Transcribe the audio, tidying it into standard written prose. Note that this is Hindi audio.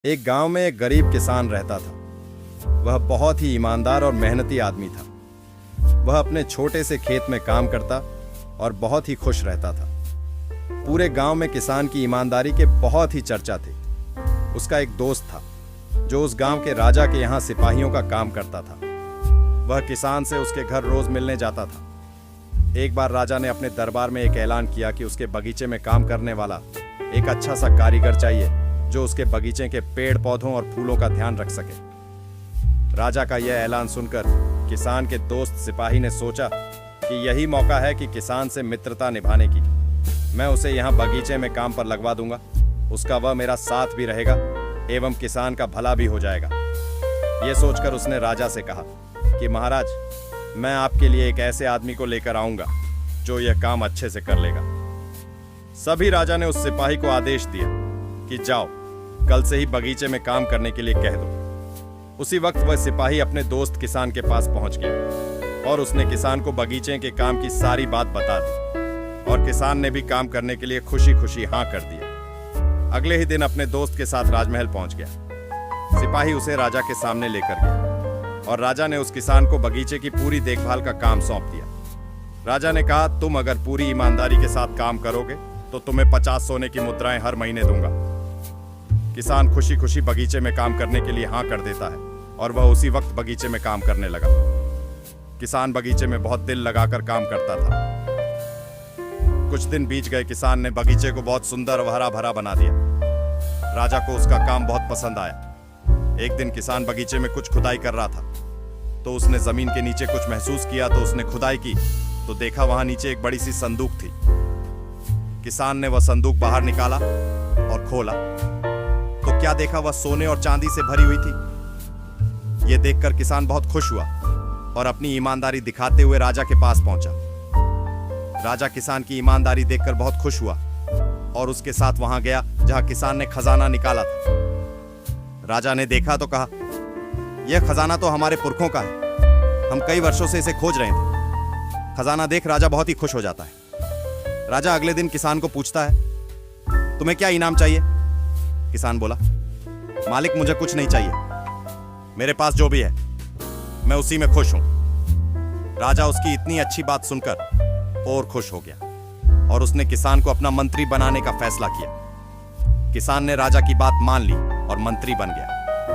एक गांव में एक गरीब किसान रहता था। वह बहुत ही ईमानदार और मेहनती आदमी था। वह अपने छोटे से खेत में काम करता और बहुत ही खुश रहता था। पूरे गांव में किसान की ईमानदारी के बहुत ही चर्चा थे। उसका एक दोस्त था जो उस गांव के राजा के यहाँ सिपाहियों का काम करता था। वह किसान से उसके घर रोज मिलने जाता था। एक बार राजा ने अपने दरबार में एक ऐलान किया कि उसके बगीचे में काम करने वाला एक अच्छा सा कारीगर चाहिए जो उसके बगीचे के पेड़ पौधों और फूलों का ध्यान रख सके। राजा का यह ऐलान सुनकर किसान के दोस्त सिपाही ने सोचा कि यही मौका है कि किसान से मित्रता निभाने की। मैं उसे यहाँ बगीचे में काम पर लगवा दूंगा। उसका वह मेरा साथ भी रहेगा एवं किसान का भला भी हो जाएगा। यह सोचकर उसने राजा से कहा कि महाराज, मैं आपके लिए एक ऐसे आदमी को लेकर आऊंगा जो यह काम अच्छे से कर लेगा। सभी राजा ने उस सिपाही को आदेश दिया कि जाओ, कल से ही बगीचे में काम करने के लिए कह दो। उसी वक्त वह सिपाही अपने दोस्त किसान के पास पहुंच गया और उसने किसान को बगीचे के काम की सारी बात बता दी और किसान ने भी काम करने के लिए खुशी खुशी हाँ कर दिया। अगले ही दिन अपने दोस्त के साथ राजमहल पहुंच गया। सिपाही उसे राजा के सामने लेकर गया और राजा ने उस किसान को बगीचे की पूरी देखभाल का काम सौंप दिया। राजा ने कहा, तुम अगर पूरी ईमानदारी के साथ काम करोगे तो तुम्हें 50 सोने की मुद्राएं हर महीने दूंगा। किसान खुशी खुशी बगीचे में काम करने के लिए हाँ कर देता है और वह उसी वक्त बगीचे में काम करने लगा। किसान बगीचे में बहुत दिल लगाकर काम करता था। कुछ दिन बीत गए। किसान ने बगीचे को बहुत सुंदर और हरा भरा बना दिया। राजा को उसका काम बहुत पसंद आया। एक दिन किसान बगीचे में कुछ खुदाई कर रहा था तो उसने जमीन के नीचे कुछ महसूस किया। तो उसने खुदाई की तो देखा वहां नीचे एक बड़ी सी संदूक थी। किसान ने वह संदूक बाहर निकाला और खोला तो क्या देखा, वह सोने और चांदी से भरी हुई थी। यह देखकर किसान बहुत खुश हुआ और अपनी ईमानदारी दिखाते हुए राजा के पास पहुंचा। राजा किसान की ईमानदारी देखकर बहुत खुश हुआ और उसके साथ वहां गया जहां किसान ने खजाना निकाला था। राजा ने देखा तो कहा, यह खजाना तो हमारे पुरखों का है। हम कई वर्षों से इसे खोज रहे थे। खजाना देख राजा बहुत ही खुश हो जाता है। राजा अगले दिन किसान को पूछता है, तुम्हें क्या इनाम चाहिए? किसान बोला, मालिक, मुझे कुछ नहीं चाहिए। मेरे पास जो भी है मैं उसी में खुश हूं। राजा उसकी इतनी अच्छी बात सुनकर और खुश हो गया और उसने किसान को अपना मंत्री बनाने का फैसला किया। किसान ने राजा की बात मान ली और मंत्री बन गया।